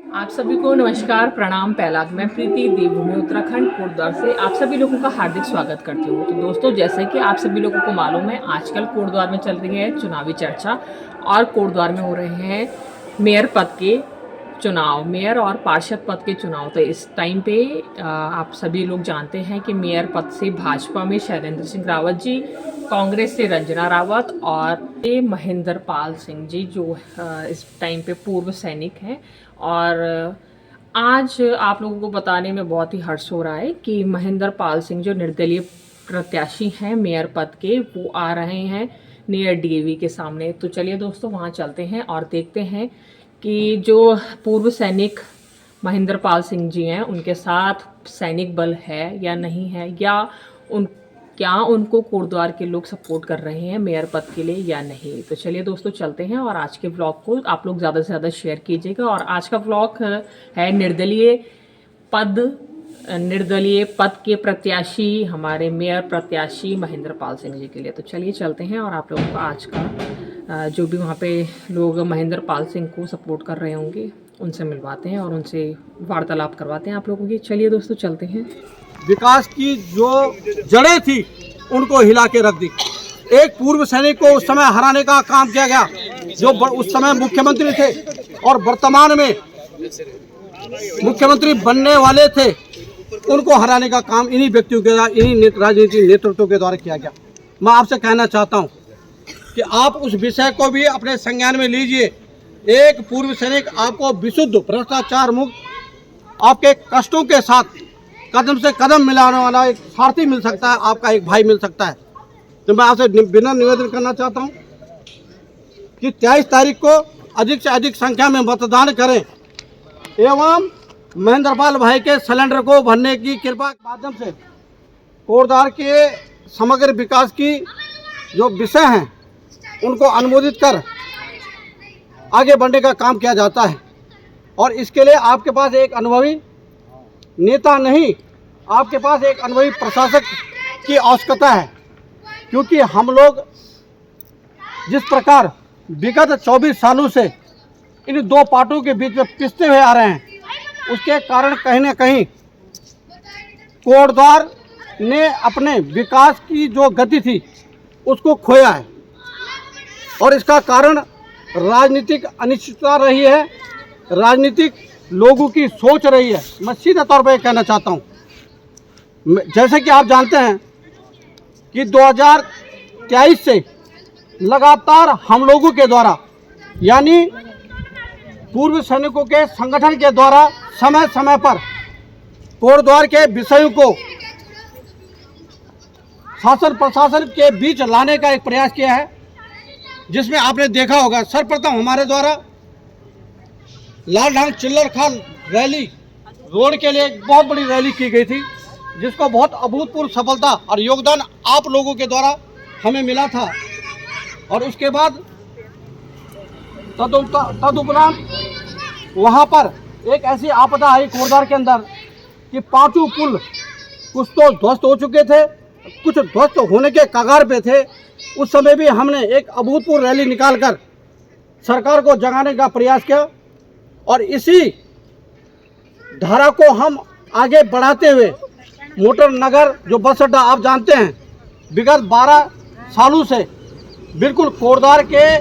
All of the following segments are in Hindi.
आप सभी को नमस्कार, प्रणाम, पैलाग। मैं प्रीति देवभूमि उत्तराखंड कोटद्वार से आप सभी लोगों का हार्दिक स्वागत करती हूँ। तो दोस्तों, जैसे कि आप सभी लोगों को मालूम है, आजकल कोटद्वार में चल रही है चुनावी चर्चा और कोटद्वार में हो रहे हैं मेयर पद के चुनाव, मेयर और पार्षद पद के चुनाव। तो इस टाइम पे आप सभी लोग जानते हैं कि मेयर पद से भाजपा में शैलेंद्र सिंह रावत जी, कांग्रेस से रंजना रावत और महेंद्र पाल सिंह जी जो इस टाइम पे पूर्व सैनिक हैं। और आज आप लोगों को बताने में बहुत ही हर्ष हो रहा है कि महेंद्र पाल सिंह जो निर्दलीय प्रत्याशी हैं मेयर पद के, वो आ रहे हैं नियर डीएवी के सामने। तो चलिए दोस्तों, वहाँ चलते हैं और देखते हैं कि जो पूर्व सैनिक महेंद्र पाल सिंह जी हैं उनके साथ सैनिक बल है या नहीं है, या उनको कोटद्वार के लोग सपोर्ट कर रहे हैं मेयर पद के लिए या नहीं। तो चलिए दोस्तों, चलते हैं और आज के व्लॉग को आप लोग ज़्यादा से ज़्यादा शेयर कीजिएगा। और आज का व्लॉग है निर्दलीय पद के प्रत्याशी, हमारे मेयर प्रत्याशी महेंद्र पाल सिंह जी के लिए। तो चलिए चलते हैं और आप लोगों को आज का जो भी वहाँ पे लोग महेंद्र पाल सिंह को सपोर्ट कर रहे होंगे उनसे मिलवाते हैं और उनसे वार्तालाप करवाते हैं आप लोगों की। चलिए दोस्तों, चलते हैं। विकास की जो जड़ें थी उनको हिला के रख दी। एक पूर्व सैनिक को उस समय हराने का काम किया गया जो उस समय मुख्यमंत्री थे और वर्तमान में मुख्यमंत्री बनने वाले थे, उनको हराने का काम इन्हीं व्यक्तियों के द्वारा, इन्हीं राजनीतिक नेतृत्व के द्वारा किया गया। मैं आपसे कहना चाहता हूं कि आप उस विषय को भी अपने संज्ञान में लीजिए। एक पूर्व सैनिक आपको विशुद्ध भ्रष्टाचार मुक्त आपके कष्टों के साथ कदम से कदम मिलाने वाला एक सारथी मिल सकता है, आपका एक भाई मिल सकता है। तो मैं आपसे बिना निवेदन करना चाहता हूं कि 23 तारीख को अधिक से अधिक संख्या में मतदान करें एवं महेंद्र पाल भाई के सिलेंडर को भरने की कृपा के माध्यम से कोटद्वार के समग्र विकास की जो विषय हैं उनको अनुमोदित कर आगे बढ़ने का काम किया जाता है। और इसके लिए आपके पास एक अनुभवी नेता नहीं, आपके पास एक अनुभवी प्रशासक की आवश्यकता है, क्योंकि हम लोग जिस प्रकार विगत 24 सालों से इन दो पार्टियों के बीच में पिसते हुए आ रहे हैं, उसके कारण कहीं न कहीं कोटद्वार ने अपने विकास की जो गति थी उसको खोया है। और इसका कारण राजनीतिक अनिश्चितता रही है, राजनीतिक लोगों की सोच रही है। मैं सीधे तौर पर कहना चाहता हूं, जैसे कि आप जानते हैं कि 2023 से लगातार हम लोगों के द्वारा, यानी पूर्व सैनिकों के संगठन के द्वारा समय समय पर कोटद्वार के विषयों को शासन प्रशासन के बीच लाने का एक प्रयास किया है, जिसमें आपने देखा होगा सर्वप्रथम हमारे द्वारा लाल ढांग चिल्लर खान रैली रोड के लिए एक बहुत बड़ी रैली की गई थी, जिसको बहुत अभूतपूर्व सफलता और योगदान आप लोगों के द्वारा हमें मिला था। और उसके बाद तदुपरांत वहाँ पर एक ऐसी आपदा आई कोटद्वार के अंदर कि पांचों पुल कुछ तो ध्वस्त हो चुके थे, कुछ ध्वस्त होने के कगार पे थे। उस समय भी हमने एक अभूतपूर्व रैली निकालकर सरकार को जगाने का प्रयास किया और इसी धारा को हम आगे बढ़ाते हुए मोटर नगर जो बस अड्डा आप जानते हैं विगत 12 सालों से बिल्कुल कोटद्वार के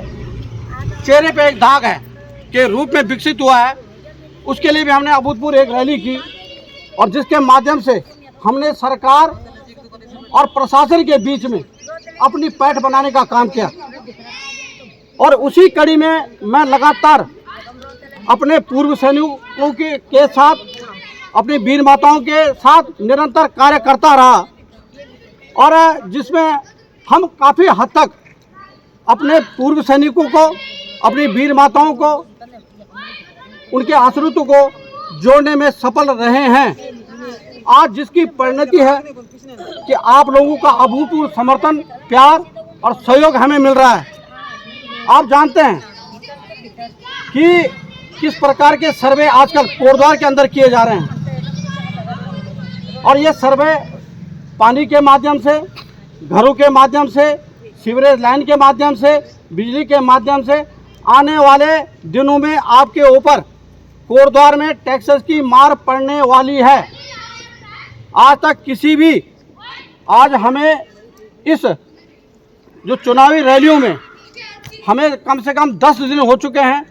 चेहरे पे एक दाग है के रूप में विकसित हुआ है, उसके लिए भी हमने अभूतपूर्व एक रैली की और जिसके माध्यम से हमने सरकार और प्रशासन के बीच में अपनी पैठ बनाने का काम किया। और उसी कड़ी में मैं लगातार अपने पूर्व सैनिकों के साथ, अपनी वीर माताओं के साथ निरंतर कार्य करता रहा और जिसमें हम काफ़ी हद तक अपने पूर्व सैनिकों को, अपनी वीर माताओं को, उनके आश्रितों को जोड़ने में सफल रहे हैं। आज जिसकी परिणति है कि आप लोगों का अभूतपूर्व समर्थन, प्यार और सहयोग हमें मिल रहा है। आप जानते हैं कि किस प्रकार के सर्वे आजकल कोटद्वार के अंदर किए जा रहे हैं और ये सर्वे पानी के माध्यम से, घरों के माध्यम से, सीवरेज लाइन के माध्यम से, बिजली के माध्यम से आने वाले दिनों में आपके ऊपर कोटद्वार में टैक्सेस की मार पड़ने वाली है। आज तक किसी भी, आज हमें इस जो चुनावी रैलियों में हमें कम से कम 10 दिन हो चुके हैं,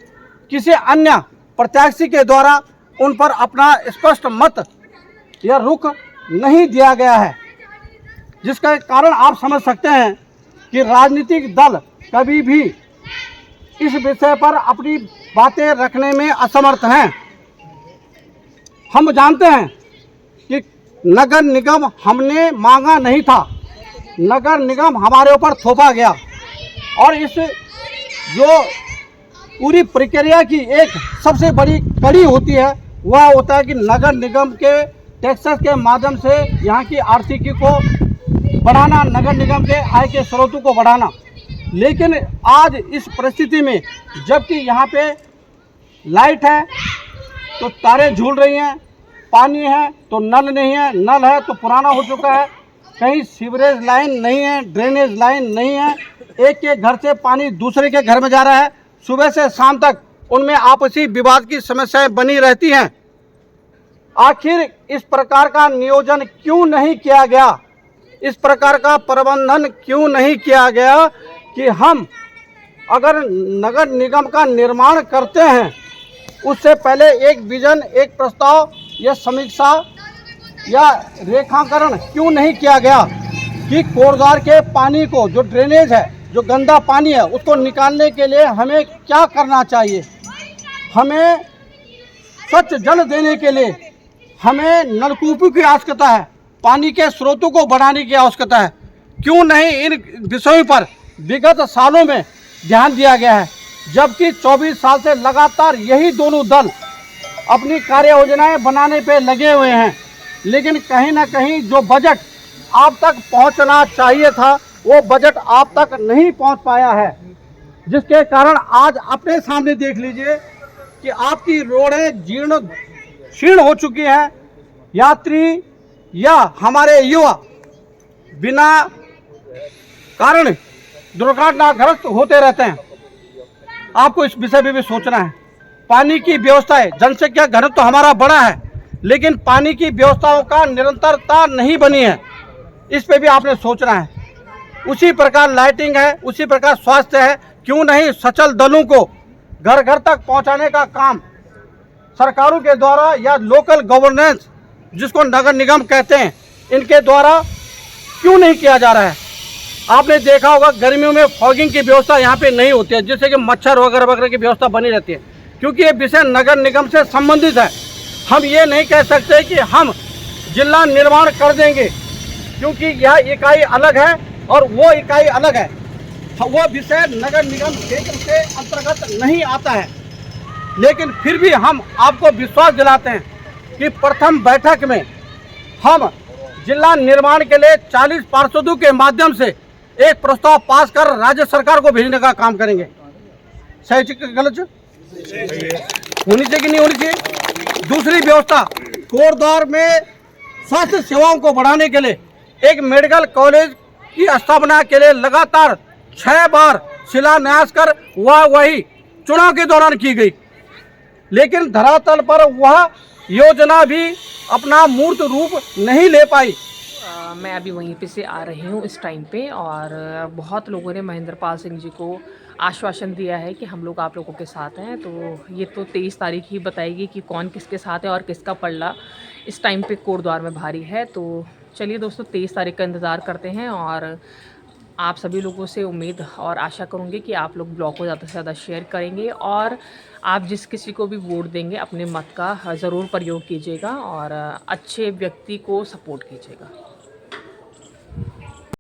किसी अन्य प्रत्याशी के द्वारा उन पर अपना स्पष्ट मत या रुख नहीं दिया गया है, जिसका कारण आप समझ सकते हैं कि राजनीतिक दल कभी भी इस विषय पर अपनी बातें रखने में असमर्थ हैं। हम जानते हैं कि नगर निगम हमने मांगा नहीं था, नगर निगम हमारे ऊपर थोपा गया, और इस जो पूरी प्रक्रिया की एक सबसे बड़ी कड़ी होती है वह होता है कि नगर निगम के टैक्सेस के माध्यम से यहाँ की आर्थिकी को बढ़ाना, नगर निगम के आय के स्रोतों को बढ़ाना। लेकिन आज इस परिस्थिति में जबकि यहाँ पे लाइट है तो तारें झूल रही हैं, पानी है तो नल नहीं है, नल है तो पुराना हो चुका है, कहीं सीवरेज लाइन नहीं है, ड्रेनेज लाइन नहीं है, एक के घर से पानी दूसरे के घर में जा रहा है, सुबह से शाम तक उनमें आपसी विवाद की समस्याएं बनी रहती हैं। आखिर इस प्रकार का नियोजन क्यों नहीं किया गया, इस प्रकार का प्रबंधन क्यों नहीं किया गया कि हम अगर नगर निगम का निर्माण करते हैं उससे पहले एक विजन, एक प्रस्ताव या समीक्षा या रेखांकन क्यों नहीं किया गया कि कोटद्वार के पानी को, जो ड्रेनेज है, जो गंदा पानी है, उसको निकालने के लिए हमें क्या करना चाहिए। हमें स्वच्छ जल देने के लिए हमें नलकूपों की आवश्यकता है, पानी के स्रोतों को बढ़ाने की आवश्यकता है। क्यों नहीं इन विषयों पर विगत सालों में ध्यान दिया गया है, जबकि 24 साल से लगातार यही दोनों दल अपनी कार्य योजनाएं बनाने पे लगे हुए हैं। लेकिन कहीं ना कहीं जो बजट आप तक पहुंचना चाहिए था वो बजट आप तक नहीं पहुंच पाया है, जिसके कारण आज अपने सामने देख लीजिए कि आपकी रोडें जीर्ण शीर्ण हो चुकी हैं। यात्री या हमारे युवा बिना कारण दुर्घटनाग्रस्त होते रहते हैं। आपको इस विषय में भी सोचना है। पानी की व्यवस्था है, जनसंख्या घनत्व तो हमारा बड़ा है, लेकिन पानी की व्यवस्थाओं का निरंतरता नहीं बनी है, इस पे भी आपने सोचना है। उसी प्रकार लाइटिंग है, उसी प्रकार स्वास्थ्य है। क्यों नहीं सचल दलों को घर घर तक पहुंचाने का काम सरकारों के द्वारा या लोकल गवर्नेंस जिसको नगर निगम कहते हैं, इनके द्वारा क्यों नहीं किया जा रहा है। आपने देखा होगा गर्मियों में फॉगिंग की व्यवस्था यहाँ पे नहीं होती है, जिससे कि मच्छर वगैरह वगैरह की व्यवस्था बनी रहती है, क्योंकि ये विषय नगर निगम से संबंधित है। हम ये नहीं कह सकते कि हम जिला निर्माण कर देंगे, क्योंकि यह इकाई अलग है और वो इकाई अलग है। वो विषय नगर निगम क्षेत्र के अंतर्गत नहीं आता है। लेकिन फिर भी हम आपको विश्वास दिलाते हैं कि प्रथम बैठक में हम जिला निर्माण के लिए 40 पार्षदों के माध्यम से एक प्रस्ताव पास कर राज्य सरकार को भेजने का काम करेंगे। सही चीज गलत होनी चाहिए कि नहीं होनी चाहिए। दूसरी व्यवस्था, कोटद्वार में स्वास्थ्य सेवाओं को बढ़ाने के लिए एक मेडिकल कॉलेज की स्थापना के लिए लगातार 6 बार शिलान्यास कर वही चुनाव के दौरान की गई, लेकिन धरातल पर वह योजना भी अपना मूर्त रूप नहीं ले पाई। मैं अभी वहीं पे से आ रही हूँ इस टाइम पे, और बहुत लोगों ने महेंद्रपाल सिंह जी को आश्वासन दिया है कि हम लोग आप लोगों के साथ हैं। तो ये तो 23 तारीख ही बताएगी कि कौन किसके साथ है और किसका पल्ला इस टाइम पे कोटद्वार में भारी है। तो चलिए दोस्तों, 23 तारीख का इंतज़ार करते हैं, और आप सभी लोगों से उम्मीद और आशा करूँगी कि आप लोग ब्लॉग को ज़्यादा से ज़्यादा शेयर करेंगे, और आप जिस किसी को भी वोट देंगे अपने मत का ज़रूर प्रयोग कीजिएगा और अच्छे व्यक्ति को सपोर्ट कीजिएगा।